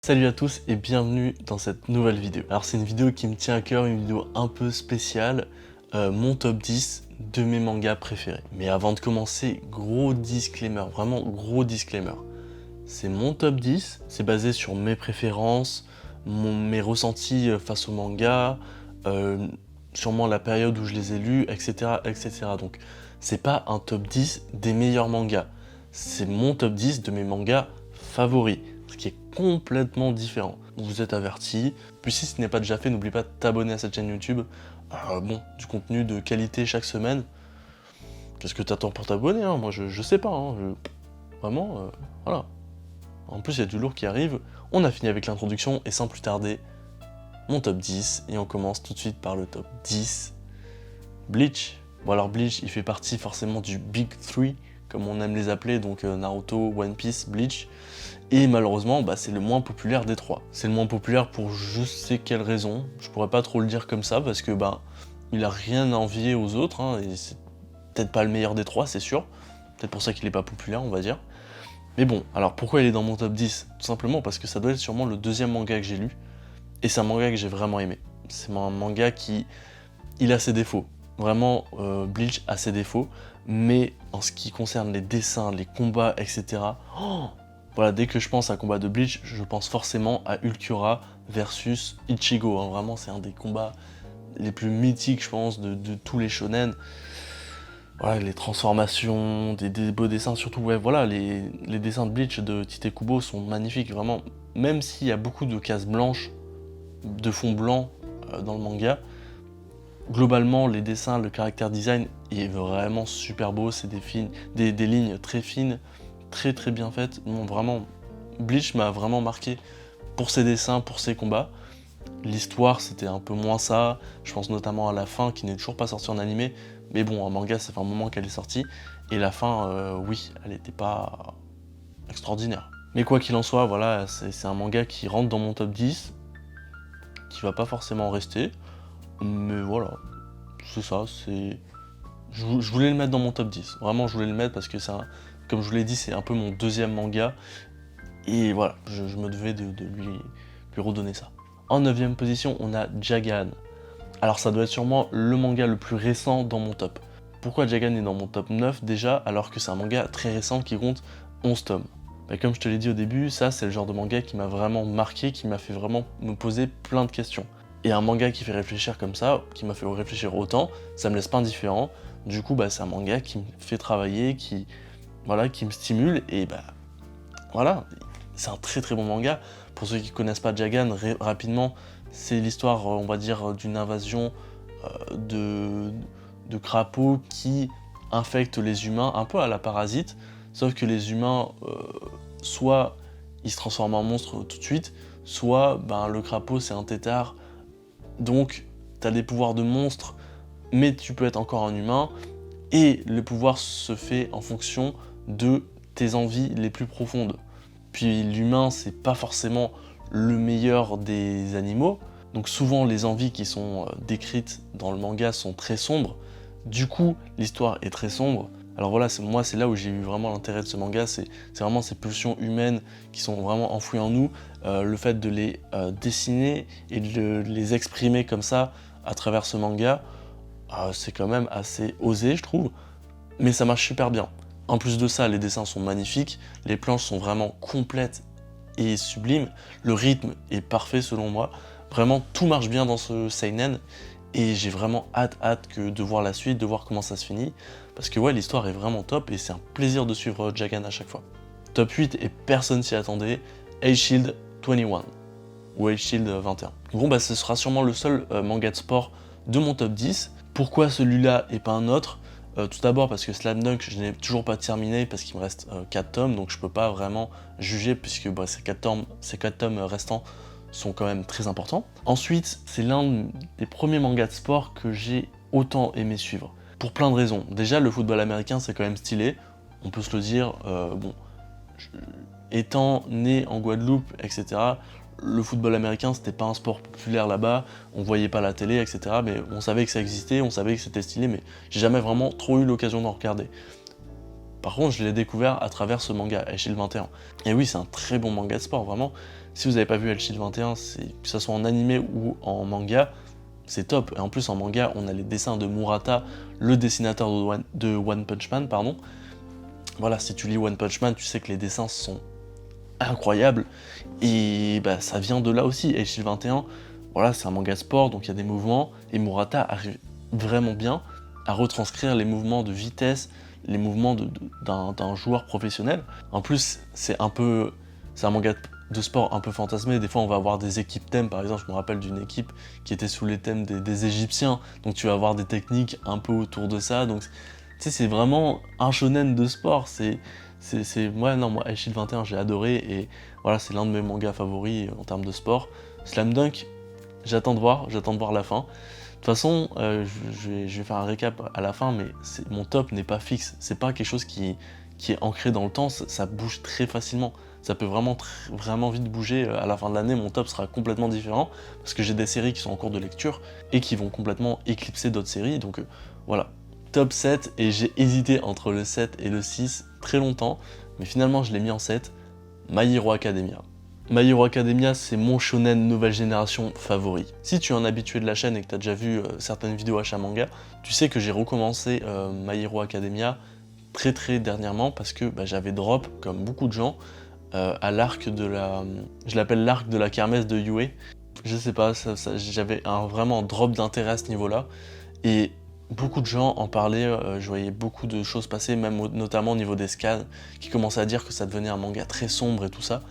Salut à tous et bienvenue dans cette nouvelle vidéo. Alors c'est une vidéo qui me tient à cœur, une vidéo un peu spéciale, mon top 10 de mes mangas préférés. Mais avant de commencer, gros disclaimer, vraiment gros disclaimer. C'est mon top 10, c'est basé sur mes préférences, mes ressentis face au manga, sûrement la période où je les ai lus, etc. etc. Donc c'est pas un top 10 des meilleurs mangas, c'est mon top 10 de mes mangas favoris, ce qui est complètement différent. Vous êtes avertis, puis si ce n'est pas déjà fait, n'oublie pas de t'abonner à cette chaîne YouTube. Du contenu de qualité chaque semaine. Qu'est-ce que t'attends pour t'abonner, hein? Moi je sais pas, hein. Vraiment, voilà. En plus, il y a du lourd qui arrive. On a fini avec l'introduction et sans plus tarder, mon top 10. Et on commence tout de suite par le top 10. Bleach. Bon alors Bleach, il fait partie forcément du Big 3, comme on aime les appeler, donc Naruto, One Piece, Bleach. Et malheureusement, c'est le moins populaire des trois. C'est le moins populaire pour je sais quelle raison. Je pourrais pas trop le dire comme ça, parce que il a rien à envier aux autres, hein, et c'est peut-être pas le meilleur des trois, c'est sûr. Peut-être pour ça qu'il est pas populaire, on va dire. Mais bon, alors pourquoi il est dans mon top 10? Tout simplement parce que ça doit être sûrement le deuxième manga que j'ai lu, et c'est un manga que j'ai vraiment aimé. C'est un manga qui... il a ses défauts. Vraiment, Bleach a ses défauts, mais en ce qui concerne les dessins, les combats, etc. Voilà, dès que je pense à combat de Bleach, je pense forcément à Ulquiorra versus Ichigo. Hein. Vraiment, c'est un des combats les plus mythiques, je pense, de tous les shonen. Voilà, les transformations, des beaux dessins, surtout, ouais, voilà, les dessins de Bleach de Tite Kubo sont magnifiques, vraiment. Même s'il y a beaucoup de cases blanches, de fond blanc dans le manga, globalement, les dessins, le caractère design est vraiment super beau, c'est des lignes très fines, très très bien faites. Non, vraiment, Bleach m'a vraiment marqué pour ses dessins, pour ses combats. L'histoire, c'était un peu moins ça, je pense notamment à la fin qui n'est toujours pas sortie en animé, mais bon, en manga, ça fait un moment qu'elle est sortie, et la fin, oui, elle n'était pas extraordinaire. Mais quoi qu'il en soit, voilà, c'est un manga qui rentre dans mon top 10, qui va pas forcément rester, mais voilà, c'est ça, c'est... Je voulais le mettre dans mon top 10, vraiment je voulais le mettre parce que comme je vous l'ai dit, c'est un peu mon deuxième manga, et voilà, je me devais de lui redonner ça. En 9ème position, on a Jagan. Alors ça doit être sûrement le manga le plus récent dans mon top. Pourquoi Jagan est dans mon top 9 déjà, alors que c'est un manga très récent qui compte 11 tomes? Comme je te l'ai dit au début, ça c'est le genre de manga qui m'a vraiment marqué, qui m'a fait vraiment me poser plein de questions. Et un manga qui fait réfléchir comme ça, qui m'a fait réfléchir autant, ça me laisse pas indifférent. Du coup, c'est un manga qui me fait travailler, qui me stimule, et voilà, c'est un très très bon manga. Pour ceux qui connaissent pas Jagan, rapidement, c'est l'histoire, on va dire, d'une invasion de crapauds qui infectent les humains, un peu à la Parasite, sauf que les humains, soit ils se transforment en monstres tout de suite, soit le crapaud c'est un tétard, donc t'as des pouvoirs de monstre, mais tu peux être encore un humain, et le pouvoir se fait en fonction de tes envies les plus profondes. Puis l'humain, c'est pas forcément le meilleur des animaux, donc souvent les envies qui sont décrites dans le manga sont très sombres, du coup l'histoire est très sombre. Alors voilà, moi c'est là où j'ai eu vraiment l'intérêt de ce manga, c'est vraiment ces pulsions humaines qui sont vraiment enfouies en nous, le fait de les dessiner et de les exprimer comme ça à travers ce manga, c'est quand même assez osé je trouve, mais ça marche super bien. En plus de ça, les dessins sont magnifiques, les planches sont vraiment complètes et sublimes, le rythme est parfait selon moi, vraiment tout marche bien dans ce seinen, et j'ai vraiment hâte de voir la suite, de voir comment ça se finit, parce que ouais, l'histoire est vraiment top, et c'est un plaisir de suivre Jagan à chaque fois. Top 8, et personne s'y attendait, Age Shield 21, ou Age Shield 21. Bon ce sera sûrement le seul manga de sport de mon top 10, pourquoi celui-là et pas un autre? Tout d'abord parce que Slam Dunk, je n'ai toujours pas terminé parce qu'il me reste 4 tomes, donc je peux pas vraiment juger puisque ces 4 tomes restants sont quand même très importants. Ensuite, c'est l'un des premiers mangas de sport que j'ai autant aimé suivre, pour plein de raisons. Déjà, le football américain, c'est quand même stylé, on peut se le dire, étant né en Guadeloupe, etc., le football américain, c'était pas un sport populaire là-bas, on voyait pas la télé, etc. Mais on savait que ça existait, on savait que c'était stylé, mais j'ai jamais vraiment trop eu l'occasion d'en regarder. Par contre, je l'ai découvert à travers ce manga, Shield 21. Et oui, c'est un très bon manga de sport, vraiment. Si vous n'avez pas vu Shield 21, que ce soit en animé ou en manga, c'est top. Et en plus, en manga, on a les dessins de Murata, le dessinateur de One Punch Man, pardon. Voilà, si tu lis One Punch Man, tu sais que les dessins sont incroyables. Et bah, ça vient de là aussi. Shield 21, voilà, c'est un manga de sport, donc il y a des mouvements. Et Murata arrive vraiment bien à retranscrire les mouvements de vitesse, les mouvements d'un joueur professionnel. En plus, c'est un manga de sport un peu fantasmé. Des fois, on va avoir des équipes thèmes. Par exemple, je me rappelle d'une équipe qui était sous les thèmes des Égyptiens. Donc, tu vas avoir des techniques un peu autour de ça. Donc, tu sais, c'est vraiment un shonen de sport. Moi, Shield 21, j'ai adoré. Et voilà, c'est l'un de mes mangas favoris en termes de sport. Slam Dunk, j'attends de voir la fin. De toute façon, je vais faire un récap à la fin, mais mon top n'est pas fixe. C'est pas quelque chose qui est ancré dans le temps, ça bouge très facilement. Ça peut vraiment vite bouger. À la fin de l'année, mon top sera complètement différent, parce que j'ai des séries qui sont en cours de lecture, et qui vont complètement éclipser d'autres séries. Donc voilà, top 7, et j'ai hésité entre le 7 et le 6 très longtemps, mais finalement je l'ai mis en 7, My Hero Academia. My Hero Academia, c'est mon shonen nouvelle génération favori. Si tu es un habitué de la chaîne et que tu as déjà vu certaines vidéos achat manga, tu sais que j'ai recommencé My Hero Academia très dernièrement parce que j'avais drop, comme beaucoup de gens, à l'arc de la... Je l'appelle l'arc de la kermesse de Yue. Je sais pas, j'avais vraiment drop d'intérêt à ce niveau-là. Et beaucoup de gens en parlaient, je voyais beaucoup de choses passer, même notamment au niveau des scans, qui commençaient à dire que ça devenait un manga très sombre et tout ça.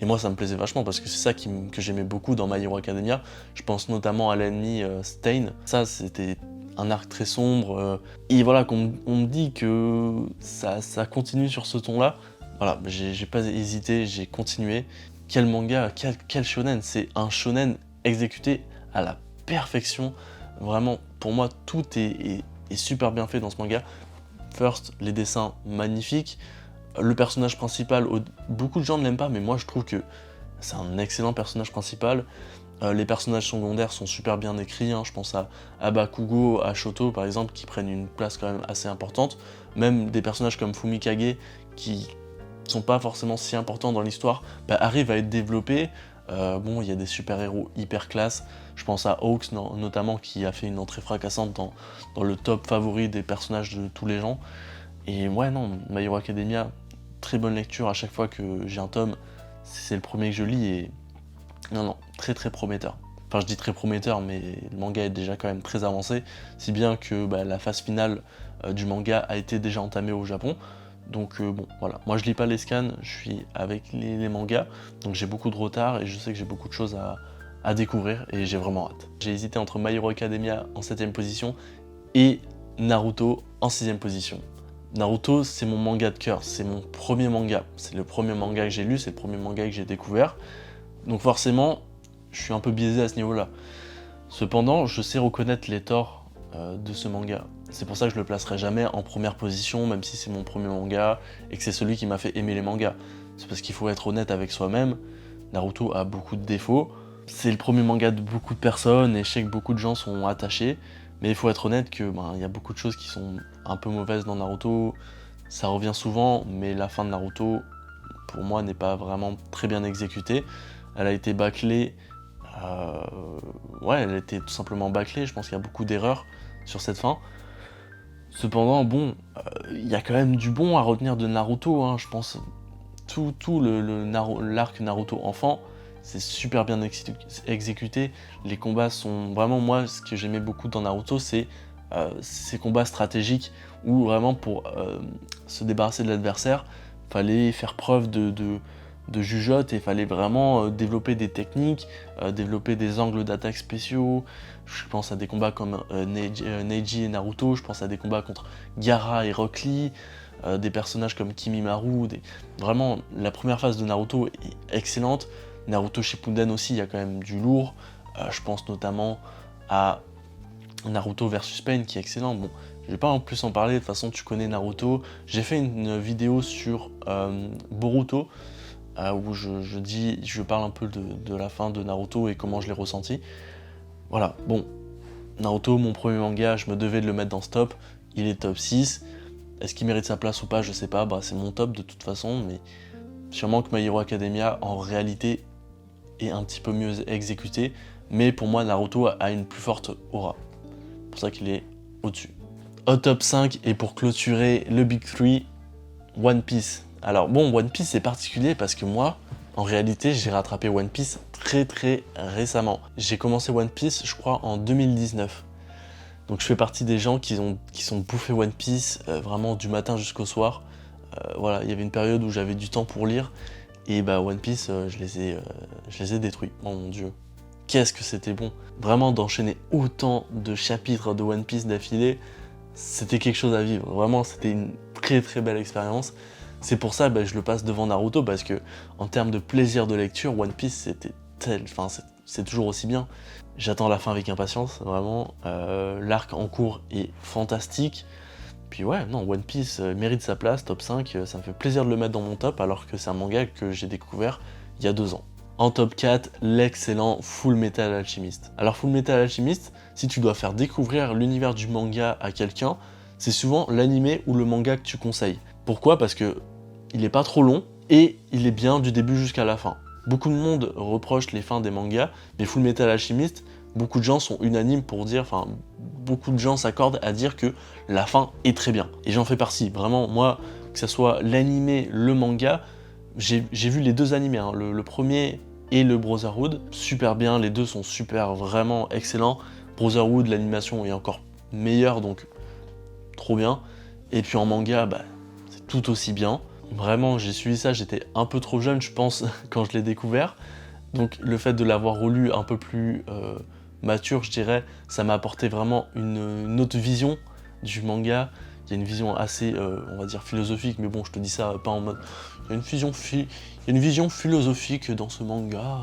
Et moi, ça me plaisait vachement parce que c'est ça que j'aimais beaucoup dans My Hero Academia. Je pense notamment à l'ennemi Stain. Ça, c'était un arc très sombre. Et voilà, qu'on me dit que ça continue sur ce ton-là. Voilà, j'ai pas hésité, j'ai continué. Quel manga, quel shonen. C'est un shonen exécuté à la perfection. Vraiment, pour moi, tout est super bien fait dans ce manga. First, les dessins magnifiques. Le personnage principal, beaucoup de gens ne l'aiment pas, mais moi je trouve que c'est un excellent personnage principal. Les personnages secondaires sont super bien écrits, hein. Je pense à Bakugo, à Shoto par exemple, qui prennent une place quand même assez importante. Même des personnages comme Fumikage, qui sont pas forcément si importants dans l'histoire, arrivent à être développés. Bon, il y a des super-héros hyper classe. Je pense à Hawks notamment, qui a fait une entrée fracassante dans le top favori des personnages de tous les gens. Et ouais, non, My Hero Academia, très bonne lecture à chaque fois que j'ai un tome, c'est le premier que je lis et non, très prometteur. Enfin, je dis très prometteur, mais le manga est déjà quand même très avancé, si bien que la phase finale du manga a été déjà entamée au Japon. Donc bon, voilà, moi je lis pas les scans, je suis avec les mangas, donc j'ai beaucoup de retard et je sais que j'ai beaucoup de choses à découvrir et j'ai vraiment hâte. J'ai hésité entre My Hero Academia en 7ème position et Naruto en 6ème position. Naruto, c'est mon manga de cœur, c'est mon premier manga. C'est le premier manga que j'ai lu, c'est le premier manga que j'ai découvert. Donc forcément, je suis un peu biaisé à ce niveau-là. Cependant, je sais reconnaître les torts de ce manga. C'est pour ça que je le placerai jamais en première position, même si c'est mon premier manga, et que c'est celui qui m'a fait aimer les mangas. C'est parce qu'il faut être honnête avec soi-même, Naruto a beaucoup de défauts. C'est le premier manga de beaucoup de personnes, et je sais que beaucoup de gens sont attachés. Mais il faut être honnête que y a beaucoup de choses qui sont un peu mauvaises dans Naruto. Ça revient souvent, mais la fin de Naruto, pour moi, n'est pas vraiment très bien exécutée. Elle a été bâclée. Ouais, elle a été tout simplement bâclée. Je pense qu'il y a beaucoup d'erreurs sur cette fin. Cependant, bon, il y a quand même du bon à retenir de Naruto, hein. Je pense tout l'arc Naruto enfant, c'est super bien exécuté. Les combats sont vraiment, moi, ce que j'aimais beaucoup dans Naruto, c'est ces combats stratégiques où vraiment pour se débarrasser de l'adversaire, fallait faire preuve de jugeote et il fallait vraiment développer des techniques, développer des angles d'attaque spéciaux. Je pense à des combats comme Neji et Naruto, je pense à des combats contre Gaara et Rock Lee, des personnages comme Kimimaru. Vraiment, la première phase de Naruto est excellente. Naruto Shippuden aussi, il y a quand même du lourd. Je pense notamment à Naruto vs Pain qui est excellent. Bon, je vais pas en plus en parler, de toute façon tu connais Naruto. J'ai fait une vidéo sur Boruto où je parle un peu de la fin de Naruto et comment je l'ai ressenti. Voilà, bon, Naruto, mon premier manga, je me devais de le mettre dans ce top. Il est top 6. Est-ce qu'il mérite sa place ou pas, je sais pas, bah c'est mon top de toute façon, mais sûrement que My Hero Academia en réalité est un petit peu mieux exécuté, mais pour moi Naruto a une plus forte aura. C'est pour ça qu'il est au-dessus. Au top 5, et pour clôturer le Big 3, One Piece. Alors bon, One Piece c'est particulier parce que moi, en réalité, j'ai rattrapé One Piece très récemment. J'ai commencé One Piece, je crois, en 2019. Donc je fais partie des gens qui sont bouffés One Piece vraiment du matin jusqu'au soir. Voilà, il y avait une période où j'avais du temps pour lire, et bah One Piece, je les ai détruits. Oh mon dieu, qu'est-ce que c'était bon. Vraiment, d'enchaîner autant de chapitres de One Piece d'affilée, c'était quelque chose à vivre. Vraiment, c'était une très belle expérience. C'est pour ça je le passe devant Naruto, parce que en termes de plaisir de lecture, One Piece c'était c'est toujours aussi bien. J'attends la fin avec impatience, vraiment. L'arc en cours est fantastique. Puis ouais, non, One Piece mérite sa place, top 5, ça me fait plaisir de le mettre dans mon top, alors que c'est un manga que j'ai découvert il y a 2 ans. En top 4, l'excellent Full Metal Alchemist. Alors Full Metal Alchemist, si tu dois faire découvrir l'univers du manga à quelqu'un, c'est souvent l'animé ou le manga que tu conseilles. Pourquoi ? Parce que il est pas trop long, et il est bien du début jusqu'à la fin. Beaucoup de monde reproche les fins des mangas, mais Full Metal Alchemist, beaucoup de gens sont unanimes pour dire, beaucoup de gens s'accordent à dire que la fin est très bien. Et j'en fais partie, vraiment, moi, que ce soit l'animé, le manga, j'ai vu les 2 animés, hein, le premier et le Brotherhood, super bien, les 2 sont super, vraiment excellents. Brotherhood, l'animation est encore meilleure, donc trop bien. Et puis en manga, c'est tout aussi bien. Vraiment, j'ai suivi ça, j'étais un peu trop jeune, je pense, quand je l'ai découvert. Donc le fait de l'avoir relu un peu plus mature, je dirais, ça m'a apporté vraiment une autre vision du manga. Il y a une vision assez, on va dire, philosophique, mais bon, je te dis ça pas en mode... Il y a une vision philosophique dans ce manga.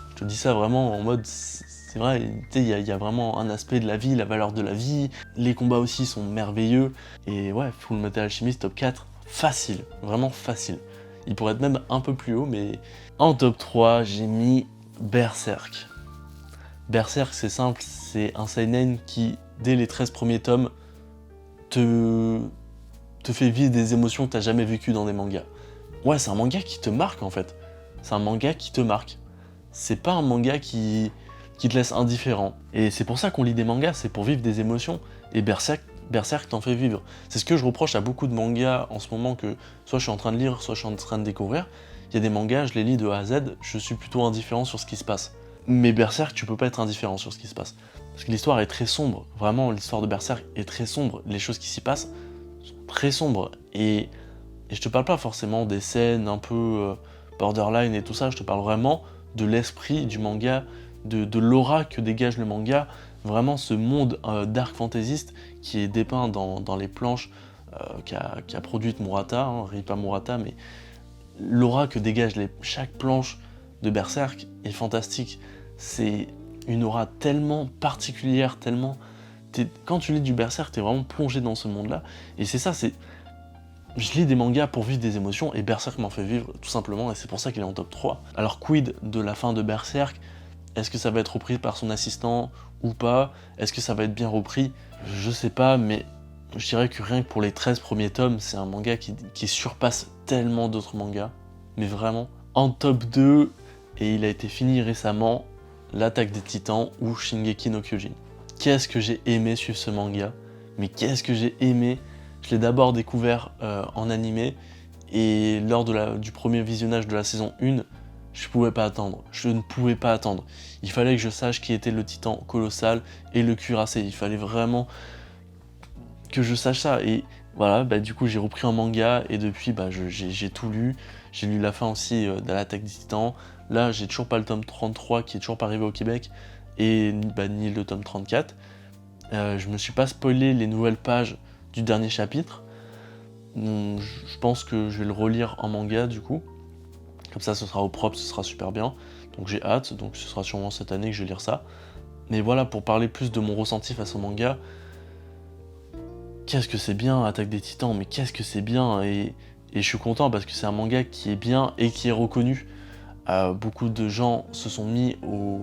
Je te dis ça vraiment en mode... C'est vrai, il y a vraiment un aspect de la vie, la valeur de la vie. Les combats aussi sont merveilleux. Et ouais, Full Metal Alchemist, top 4, facile, vraiment facile. Il pourrait être même un peu plus haut, mais... En top 3, j'ai mis Berserk. Berserk, c'est simple, c'est un seinen qui, dès les 13 premiers tomes, te fait vivre des émotions que t'as jamais vécues dans des mangas. Ouais, c'est un manga qui te marque en fait. C'est un manga qui te marque. C'est pas un manga qui te laisse indifférent. Et c'est pour ça qu'on lit des mangas, c'est pour vivre des émotions. Et Berserk t'en fait vivre. C'est ce que je reproche à beaucoup de mangas en ce moment, que soit je suis en train de lire, soit je suis en train de découvrir. Il y a des mangas, je les lis de A à Z, je suis plutôt indifférent sur ce qui se passe. Mais Berserk, tu peux pas être indifférent sur ce qui se passe. Parce que l'histoire est très sombre. Vraiment, l'histoire de Berserk est très sombre. Les choses qui s'y passent sont très sombres. Et je te parle pas forcément des scènes un peu borderline et tout ça, je te parle vraiment de l'esprit du manga, de l'aura que dégage le manga, vraiment ce monde dark fantaisiste qui est dépeint dans les planches qu'a produite Murata, Ripa Murata, mais l'aura que dégage chaque planche de Berserk est fantastique. C'est une aura tellement particulière, tellement... Quand tu lis du Berserk, t'es vraiment plongé dans ce monde-là, et c'est ça, je lis des mangas pour vivre des émotions, et Berserk m'en fait vivre, tout simplement, et c'est pour ça qu'il est en top 3. Alors quid de la fin de Berserk? Est-ce que ça va être repris par son assistant ou pas? Est-ce que ça va être bien repris? Je sais pas, mais je dirais que rien que pour les 13 premiers tomes, c'est un manga qui surpasse tellement d'autres mangas. Mais vraiment, en top 2, et il a été fini récemment, l'Attaque des Titans ou Shingeki no Kyojin. Qu'est-ce que j'ai aimé suivre ce manga? Mais qu'est-ce que j'ai aimé? Je l'ai d'abord découvert en animé, et lors du premier visionnage de la saison 1, je pouvais pas attendre. Je ne pouvais pas attendre. Il fallait que je sache qui était le titan colossal et le cuirassé. Il fallait vraiment que je sache ça. Et voilà, du coup j'ai repris un manga, et depuis j'ai tout lu. J'ai lu la fin aussi de l'Attaque des Titans. Là j'ai toujours pas le tome 33 qui est toujours pas arrivé au Québec, et ni le tome 34. Je me suis pas spoilé les nouvelles pages du dernier chapitre. Je pense que je vais le relire en manga du coup. Comme ça, ce sera au propre, ce sera super bien. Donc j'ai hâte, donc ce sera sûrement cette année que je vais lire ça. Mais voilà, pour parler plus de mon ressenti face au manga, qu'est-ce que c'est bien, Attaque des Titans, mais qu'est-ce que c'est bien, et je suis content parce que c'est un manga qui est bien et qui est reconnu. Beaucoup de gens se sont mis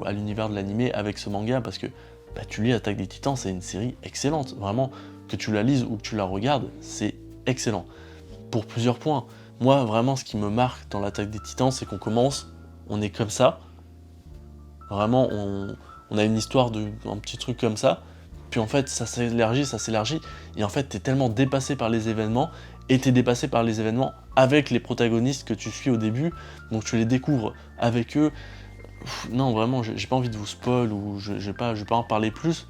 à l'univers de l'animé avec ce manga, parce que tu lis Attaque des Titans, c'est une série excellente. Vraiment, que tu la lises ou que tu la regardes, c'est excellent. Pour plusieurs points. Moi, vraiment, ce qui me marque dans l'Attaque des Titans, c'est qu'on commence, on est comme ça. Vraiment, on a une histoire un petit truc comme ça. Puis en fait, ça s'élargit. Et en fait, t'es tellement dépassé par les événements. Et t'es dépassé par les événements avec les protagonistes que tu suis au début. Donc tu les découvres avec eux. Non, vraiment, j'ai pas envie de vous spoil ou je vais pas en parler plus.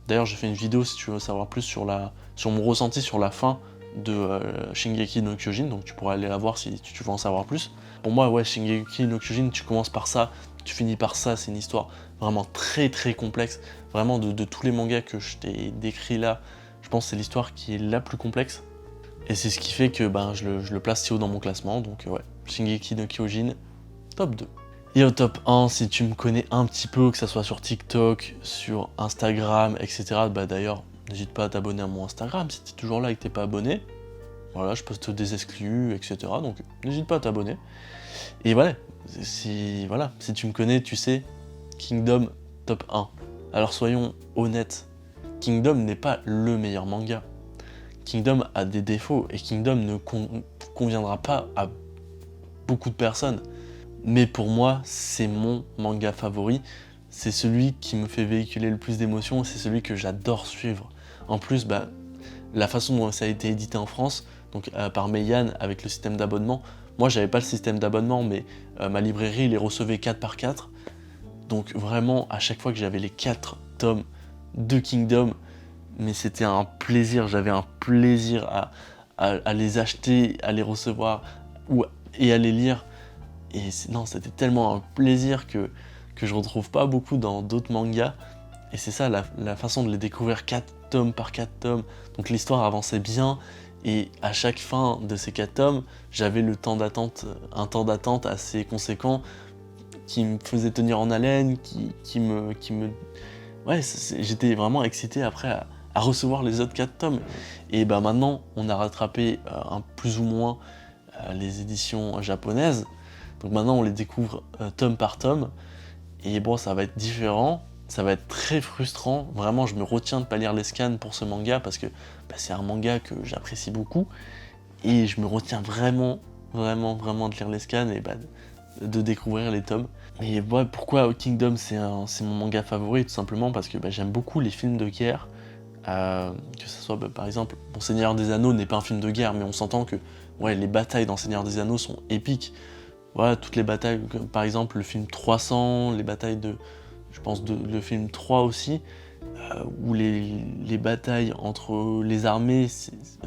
D'ailleurs, j'ai fait une vidéo si tu veux savoir plus sur mon ressenti sur la fin de Shingeki no Kyojin, donc tu pourras aller la voir si tu veux en savoir plus. Pour moi, ouais, Shingeki no Kyojin, tu commences par ça, tu finis par ça, c'est une histoire vraiment très très complexe. Vraiment, de tous les mangas que je t'ai décrits là, je pense que c'est l'histoire qui est la plus complexe. Et c'est ce qui fait que je le place si haut dans mon classement, donc ouais, Shingeki no Kyojin, top 2. Et au top 1, si tu me connais un petit peu, que ça soit sur TikTok, sur Instagram, etc. D'ailleurs, n'hésite pas à t'abonner à mon Instagram si tu es toujours là et que t'es pas abonné. Voilà, je poste des exclus, etc. Donc n'hésite pas à t'abonner. Et voilà, si tu me connais, tu sais, Kingdom top 1. Alors soyons honnêtes, Kingdom n'est pas le meilleur manga. Kingdom a des défauts et Kingdom ne conviendra pas à beaucoup de personnes. Mais pour moi, c'est mon manga favori. C'est celui qui me fait véhiculer le plus d'émotions, c'est celui que j'adore suivre. En plus, la façon dont ça a été édité en France, donc par Meian avec le système d'abonnement, moi j'avais pas le système d'abonnement, mais ma librairie les recevait 4 par 4. Donc vraiment, à chaque fois que j'avais les 4 tomes de Kingdom, mais c'était un plaisir, j'avais un plaisir à les acheter, à les recevoir et à les lire. Et c'était tellement un plaisir que je retrouve pas beaucoup dans d'autres mangas. Et c'est ça, la façon de les découvrir 4 tomes par 4 tomes. Donc l'histoire avançait bien, et à chaque fin de ces 4 tomes, j'avais un temps d'attente assez conséquent, qui me faisait tenir en haleine, Ouais, j'étais vraiment excité après à recevoir les autres 4 tomes. Et maintenant, on a rattrapé plus ou moins les éditions japonaises. Donc maintenant on les découvre tome par tome, et bon, ça va être différent, ça va être très frustrant. Vraiment, je me retiens de pas lire les scans pour ce manga parce que c'est un manga que j'apprécie beaucoup, et je me retiens vraiment de lire les scans et de découvrir les tomes. Et ouais, pourquoi Kingdom c'est mon manga favori? Tout simplement parce que j'aime beaucoup les films de guerre, que ce soit par exemple, Seigneur des Anneaux n'est pas un film de guerre, mais on s'entend que les batailles dans Seigneur des Anneaux sont épiques. Voilà, toutes les batailles, par exemple le film 300, les batailles le film 3 aussi, où les batailles entre les armées,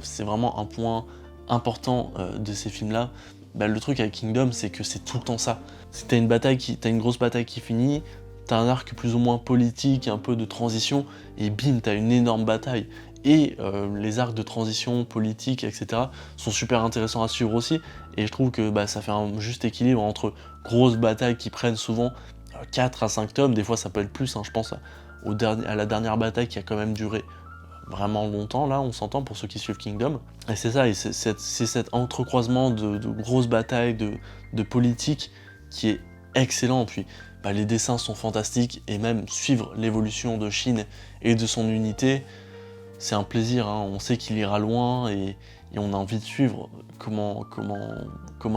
c'est vraiment un point important de ces films-là. Le truc avec Kingdom, c'est que c'est tout le temps ça. Si t'as une grosse bataille qui finit, t'as un arc plus ou moins politique, un peu de transition, et bim, t'as une énorme bataille. Et les arcs de transition politique, etc. sont super intéressants à suivre aussi, et je trouve que ça fait un juste équilibre entre grosses batailles qui prennent souvent 4 à 5 tomes, des fois ça peut être plus, je pense à la dernière bataille qui a quand même duré vraiment longtemps, là on s'entend pour ceux qui suivent Kingdom. Et c'est ça, et c'est cet entrecroisement de grosses batailles, de politique qui est excellent. Puis les dessins sont fantastiques, et même suivre l'évolution de Shin et de son unité, c'est un plaisir, on sait qu'il ira loin, et on a envie de suivre comment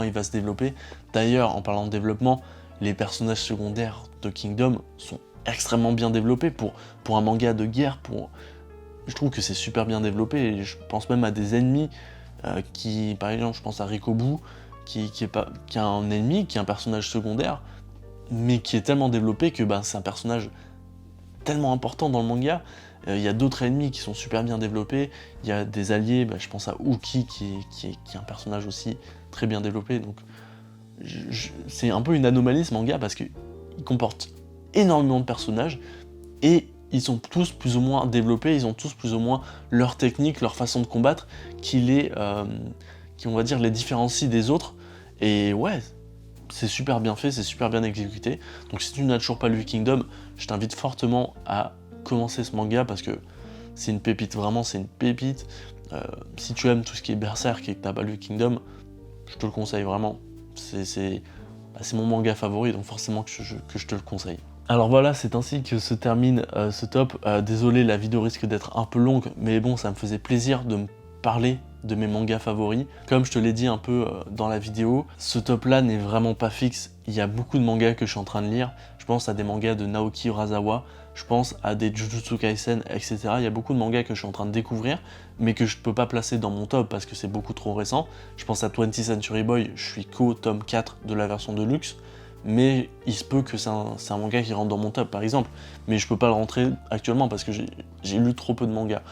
il va se développer. D'ailleurs, en parlant de développement, les personnages secondaires de Kingdom sont extrêmement bien développés pour un manga de guerre. Je trouve que c'est super bien développé, et je pense même à des ennemis par exemple, je pense à Rikobu, qui a un ennemi, qui est un personnage secondaire, mais qui est tellement développé que c'est un personnage tellement important dans le manga. Il y a d'autres ennemis qui sont super bien développés, il y a des alliés, je pense à Uki qui est un personnage aussi très bien développé. Donc c'est un peu une anomalie ce manga parce qu'il comporte énormément de personnages, et ils sont tous plus ou moins développés, ils ont tous plus ou moins leur technique, leur façon de combattre qui on va dire les différencie des autres. Et ouais, c'est super bien fait, c'est super bien exécuté. Donc si tu n'as toujours pas lu Kingdom, je t'invite fortement à commencer ce manga parce que c'est une pépite, vraiment c'est une pépite. Si tu aimes tout ce qui est Berserk et que t'as pas lu Kingdom, je te le conseille vraiment. C'est mon manga favori, donc forcément que je te le conseille. Alors voilà, c'est ainsi que se termine ce top. Désolé, la vidéo risque d'être un peu longue, mais bon, ça me faisait plaisir de me parler de mes mangas favoris. Comme je te l'ai dit un peu dans la vidéo, ce top là n'est vraiment pas fixe. Il y a beaucoup de mangas que je suis en train de lire. Je pense à des mangas de Naoki Urasawa, je pense à des Jujutsu Kaisen, etc. Il y a beaucoup de mangas que je suis en train de découvrir, mais que je peux pas placer dans mon top parce que c'est beaucoup trop récent. Je pense à 20th Century Boy, je suis qu'au tome 4 de la version de luxe, mais il se peut que c'est un manga qui rentre dans mon top par exemple, mais je peux pas le rentrer actuellement parce que j'ai lu trop peu de mangas.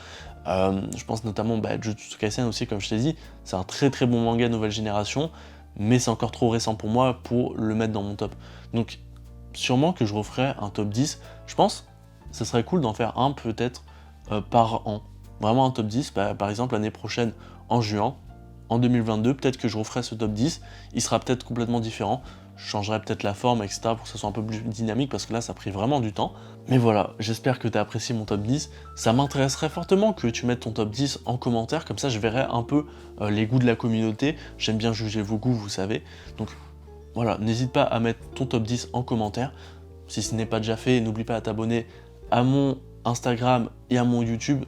Je pense notamment à Jujutsu Kaisen aussi, comme je t'ai dit, c'est un très très bon manga nouvelle génération, mais c'est encore trop récent pour moi pour le mettre dans mon top. Donc sûrement que je referai un top 10, je pense ce serait cool d'en faire un peut-être par an. Vraiment un top 10, par exemple l'année prochaine en juin, en 2022, peut-être que je referai ce top 10, il sera peut-être complètement différent, je changerai peut-être la forme, etc. pour que ça soit un peu plus dynamique, parce que là ça a pris vraiment du temps. Mais voilà, j'espère que tu as apprécié mon top 10, ça m'intéresserait fortement que tu mettes ton top 10 en commentaire, comme ça je verrai un peu les goûts de la communauté, j'aime bien juger vos goûts, vous savez, donc voilà, n'hésite pas à mettre ton top 10 en commentaire, si ce n'est pas déjà fait, n'oublie pas à t'abonner à mon Instagram et à mon YouTube.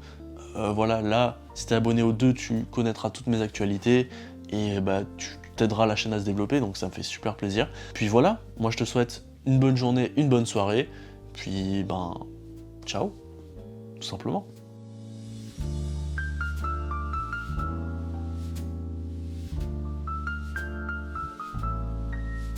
Voilà, là, si t'es abonné aux deux, tu connaîtras toutes mes actualités et tu t'aideras la chaîne à se développer, donc ça me fait super plaisir. Puis voilà, moi je te souhaite une bonne journée, une bonne soirée, puis ciao, tout simplement.